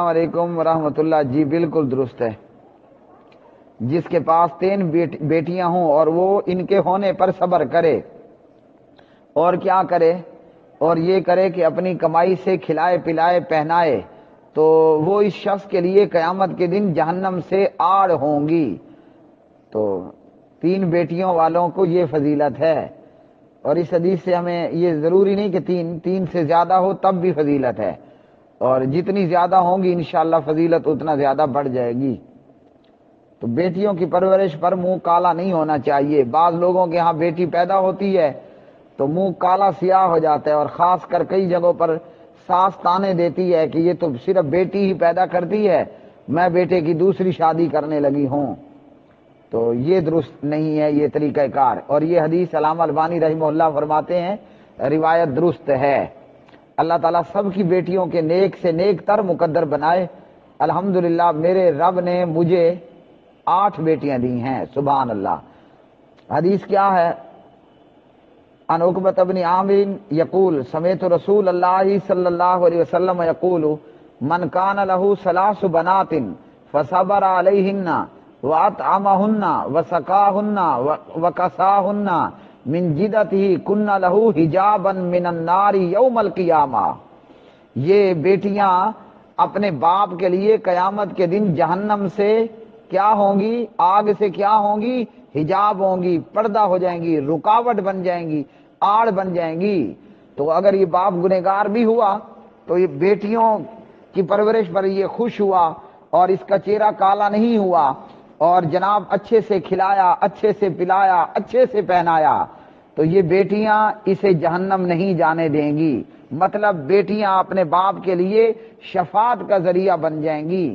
السلام علیکم ورحمۃ اللہ. جی بالکل درست ہے. جس کے پاس 3 بیٹیاں ہوں اور وہ ان کے ہونے پر صبر کرے اور کیا کرے، اور یہ کرے کہ اپنی کمائی سے کھلائے پلائے پہنائے، تو وہ اس شخص کے لیے قیامت کے دن جہنم سے آڑ ہوں گی. تو 3 بیٹیوں والوں کو یہ فضیلت ہے. اور اس حدیث سے ہمیں یہ ضروری نہیں کہ 3 سے زیادہ ہو تب بھی فضیلت ہے، اور جتنی زیادہ ہوں گی انشاءاللہ فضیلت اتنا زیادہ بڑھ جائے گی. تو بیٹیوں کی پرورش پر منہ کالا نہیں ہونا چاہیے. بعض لوگوں کے ہاں بیٹی پیدا ہوتی ہے تو منہ کالا سیاہ ہو جاتا ہے، اور خاص کر کئی جگہوں پر ساس تانے دیتی ہے کہ یہ تو صرف بیٹی ہی پیدا کرتی ہے، میں بیٹے کی دوسری شادی کرنے لگی ہوں. تو یہ درست نہیں ہے یہ طریقہ کار. اور یہ حدیث علامہ البانی رحمہ اللہ فرماتے ہیں روایت درست ہے. اللہ تعالیٰ سب کی بیٹیوں کے نیک سے نیک تر مقدر بنائے. الحمدللہ میرے رب نے مجھے 8 بیٹیاں دی ہیں، سبحان اللہ. حدیث کیا ہے؟ عن عقبۃ بن عامر یقول سمعت رسول اللہ صلی اللہ علیہ وسلم یقول من کان لہ 3 بنات فصبر علیہن وَأَطْعَمَهُنَّ وَسَقَاهُنَّ وَكَسَاهُنَّ مِنْ جِدَتِهِ كُنَّ لَهُ حِجَابًا مِنَ النَّارِ يَوْمَ الْقِيَامَةِ. یہ بیٹیاں اپنے باپ کے لیے قیامت کے دن جہنم سے کیا ہوں گی؟ آگ سے کیا ہوں گی؟ حجاب ہوں گی، پردہ ہو جائیں گی، رکاوٹ بن جائیں گی، آڑ بن جائیں گی. تو اگر یہ باپ گنہگار بھی ہوا تو یہ بیٹیوں کی پرورش پر یہ خوش ہوا اور اس کا چہرہ کالا نہیں ہوا، اور جناب اچھے سے کھلایا، اچھے سے پلایا، اچھے سے پہنایا، تو یہ بیٹیاں اسے جہنم نہیں جانے دیں گی. مطلب بیٹیاں اپنے باپ کے لیے شفاعت کا ذریعہ بن جائیں گی.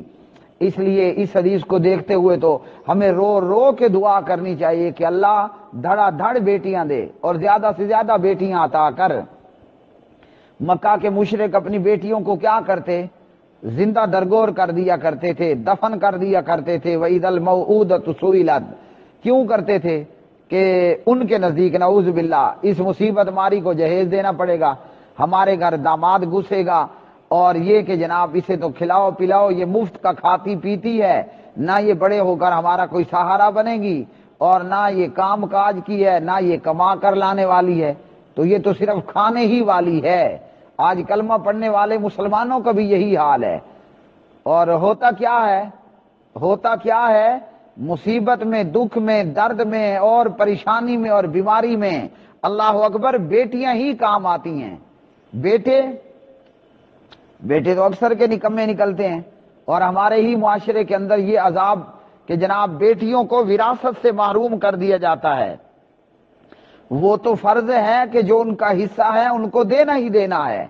اس لیے اس حدیث کو دیکھتے ہوئے تو ہمیں رو رو کے دعا کرنی چاہیے کہ اللہ دھڑا دھڑ بیٹیاں دے اور زیادہ سے زیادہ بیٹیاں عطا کر. مکہ کے مشرک اپنی بیٹیوں کو کیا کرتے؟ زندہ درگور کر دیا کرتے تھے، دفن کر دیا کرتے تھے. وَإِذَا الْمَوْءُودَةُ سُئِلَتْ. کیوں کرتے تھے؟ کہ ان کے نزدیک نعوذ باللہ اس مصیبت ماری کو جہیز دینا پڑے گا، ہمارے گھر داماد گھسے گا، اور یہ کہ جناب اسے تو کھلاؤ پلاؤ، یہ مفت کا کھاتی پیتی ہے، نہ یہ بڑے ہو کر ہمارا کوئی سہارا بنے گی، اور نہ یہ کام کاج کی ہے، نہ یہ کما کر لانے والی ہے، تو یہ تو صرف کھانے ہی والی ہے. آج کلمہ پڑھنے والے مسلمانوں کا بھی یہی حال ہے. اور ہوتا کیا ہے؟ ہوتا کیا ہے؟ مصیبت میں، دکھ میں، درد میں اور پریشانی میں اور بیماری میں اللہ اکبر بیٹیاں ہی کام آتی ہیں. بیٹے تو اکثر کے نکمے نکلتے ہیں. اور ہمارے ہی معاشرے کے اندر یہ عذاب کہ جناب بیٹیوں کو وراثت سے محروم کر دیا جاتا ہے. وہ تو فرض ہے کہ جو ان کا حصہ ہے ان کو دینا ہی دینا ہے.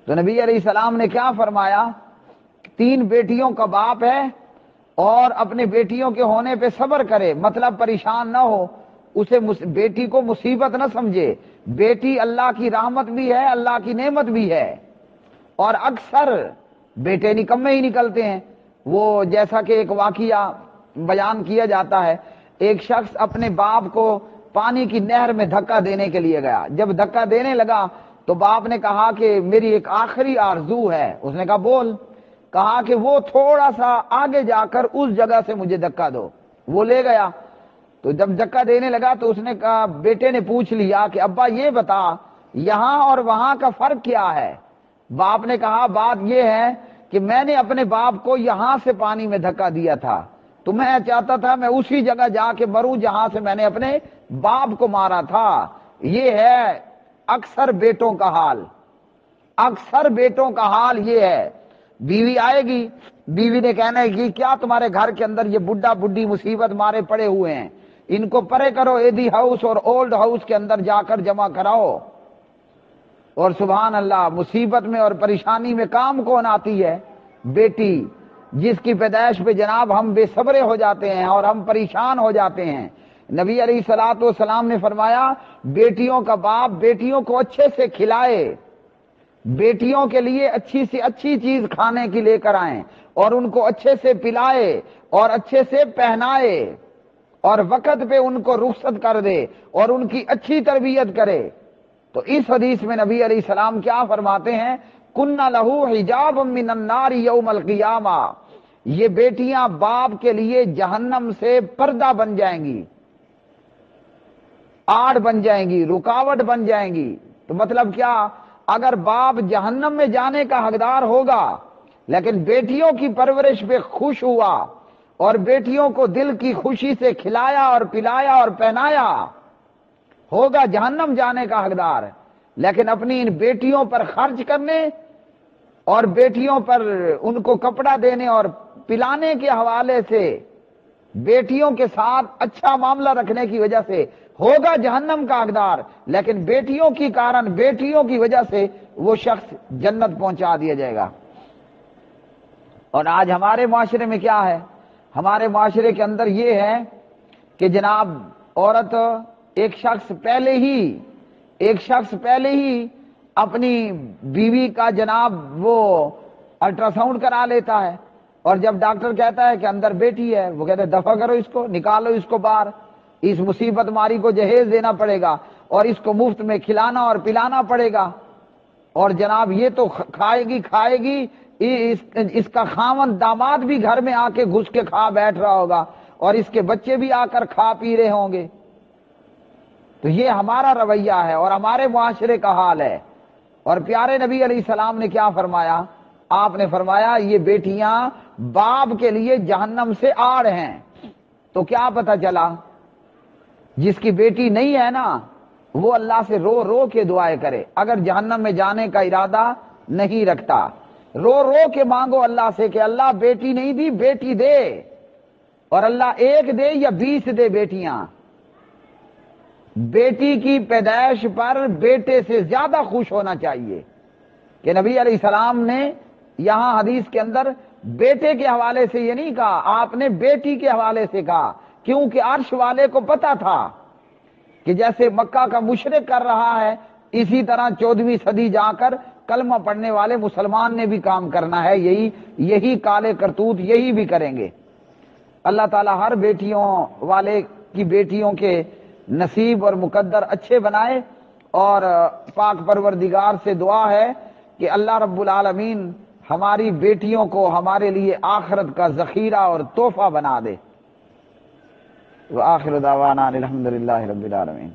تو نبی علیہ السلام نے کیا فرمایا؟ 3 بیٹیوں کا باپ ہے اور اپنے بیٹیوں کے ہونے پہ صبر کرے، مطلب پریشان نہ ہو، اسے بیٹی کو مصیبت نہ سمجھے. بیٹی اللہ کی رحمت بھی ہے، اللہ کی نعمت بھی ہے. اور اکثر بیٹے نکمے ہی نکلتے ہیں. وہ جیسا کہ ایک واقعہ بیان کیا جاتا ہے، ایک شخص اپنے باپ کو پانی کی نہر میں دھکا دینے کے لیے گیا. جب دھکا دینے لگا تو باپ نے کہا کہ میری ایک آخری آرزو ہے. اس نے کہا بول. کہا کہ وہ تھوڑا سا آگے جا کر اس جگہ سے مجھے دھکا دو. وہ لے گیا. تو جب دھکا دینے لگا تو اس نے کہا، بیٹے نے پوچھ لیا کہ ابا یہ بتا یہاں اور وہاں کا فرق کیا ہے؟ باپ نے کہا بات یہ ہے کہ میں نے اپنے باپ کو یہاں سے پانی میں دھکا دیا تھا، تو میں چاہتا تھا میں اسی جگہ جا کے مروں جہاں سے میں نے اپنے باپ کو مارا تھا. یہ ہے اکثر بیٹوں کا حال. اکثر بیٹوں کا حال یہ ہے. بیوی آئے گی، بیوی نے کہنا ہے کہ کیا تمہارے گھر کے اندر یہ بڈھا بڈھی مصیبت مارے پڑے ہوئے ہیں، ان کو پرے کرو، ایدی ہاؤس اور اولڈ ہاؤس کے اندر جا کر جمع کراؤ. اور سبحان اللہ مصیبت میں اور پریشانی میں کام کون آتی ہے؟ بیٹی، جس کی پیدائش پہ جناب ہم بے صبرے ہو جاتے ہیں اور ہم پریشان ہو جاتے ہیں. نبی علیہ الصلوۃ والسلام نے فرمایا بیٹیوں کا باپ بیٹیوں کو اچھے سے کھلائے، بیٹیوں کے لیے اچھی سے اچھی چیز کھانے کی لے کر آئیں، اور ان کو اچھے سے پلائے اور اچھے سے پہنائے، اور وقت پہ ان کو رخصت کر دے اور ان کی اچھی تربیت کرے. تو اس حدیث میں نبی علیہ السلام کیا فرماتے ہیں؟ کننا لہو حجاب من النار یوم القیامہ، یہ بیٹیاں باپ کے لیے جہنم سے پردہ بن جائیں گی، آڑ بن جائیں گی، رکاوٹ بن جائیں گی۔ تو مطلب کیا؟ اگر باپ جہنم میں جانے کا حقدار ہوگا لیکن بیٹیوں کی پرورش پہ خوش ہوا اور بیٹیوں کو دل کی خوشی سے کھلایا اور پلایا اور پہنایا، ہوگا جہنم جانے کا حقدار، لیکن اپنی ان بیٹیوں پر خرچ کرنے اور بیٹیوں پر ان کو کپڑا دینے اور پلانے کے حوالے سے، بیٹیوں کے ساتھ اچھا معاملہ رکھنے کی وجہ سے ہوگا جہنم کا حقدار، لیکن بیٹیوں کی کارن، بیٹیوں کی وجہ سے وہ شخص جنت پہنچا دیا جائے گا۔ اور آج ہمارے معاشرے میں کیا ہے؟ ہمارے معاشرے کے اندر یہ ہے کہ جناب عورت، ایک شخص پہلے ہی اپنی بیوی کا جناب وہ الٹرا ساؤنڈ کرا لیتا ہے، اور جب ڈاکٹر کہتا ہے کہ اندر بیٹی ہے، وہ کہتے ہیں دفع کرو اس کو، نکالو اس کو باہر، اس مصیبت ماری کو جہیز دینا پڑے گا اور اس کو مفت میں کھلانا اور پلانا پڑے گا، اور جناب یہ تو کھائے گی، اس کا خاوند داماد بھی گھر میں آ کے گھس کے کھا بیٹھ رہا ہوگا اور اس کے بچے بھی آ کر کھا پی رہے ہوں گے۔ تو یہ ہمارا رویہ ہے اور ہمارے معاشرے کا حال ہے۔ اور پیارے نبی علیہ السلام نے کیا فرمایا؟ آپ نے فرمایا یہ بیٹیاں باپ کے لیے جہنم سے آڑ ہیں۔ تو کیا پتہ چلا؟ جس کی بیٹی نہیں ہے نا، وہ اللہ سے رو رو کے دعائیں کرے، اگر جہنم میں جانے کا ارادہ نہیں رکھتا، رو رو کے مانگو اللہ سے کہ اللہ بیٹی نہیں دی، بیٹی دے، اور اللہ ایک دے یا 20 دے بیٹیاں۔ بیٹی کی پیدائش پر بیٹے سے زیادہ خوش ہونا چاہیے، کہ نبی علیہ السلام نے یہاں حدیث کے اندر بیٹے کے حوالے سے یہ نہیں کہا، آپ نے بیٹی کے حوالے سے کہا، کیونکہ عرش والے کو پتا تھا کہ جیسے مکہ کا مشرک کر رہا ہے، اسی طرح 14ویں صدی جا کر کلمہ پڑھنے والے مسلمان نے بھی کام کرنا ہے، یہی کالے کرتوت یہی بھی کریں گے۔ اللہ تعالی ہر بیٹیوں والے کی بیٹیوں کے نصیب اور مقدر اچھے بنائے، اور پاک پروردگار سے دعا ہے کہ اللہ رب العالمین ہماری بیٹیوں کو ہمارے لیے آخرت کا ذخیرہ اور تحفہ بنا دے۔ وآخر دعوانا الحمدللہ رب العالمین۔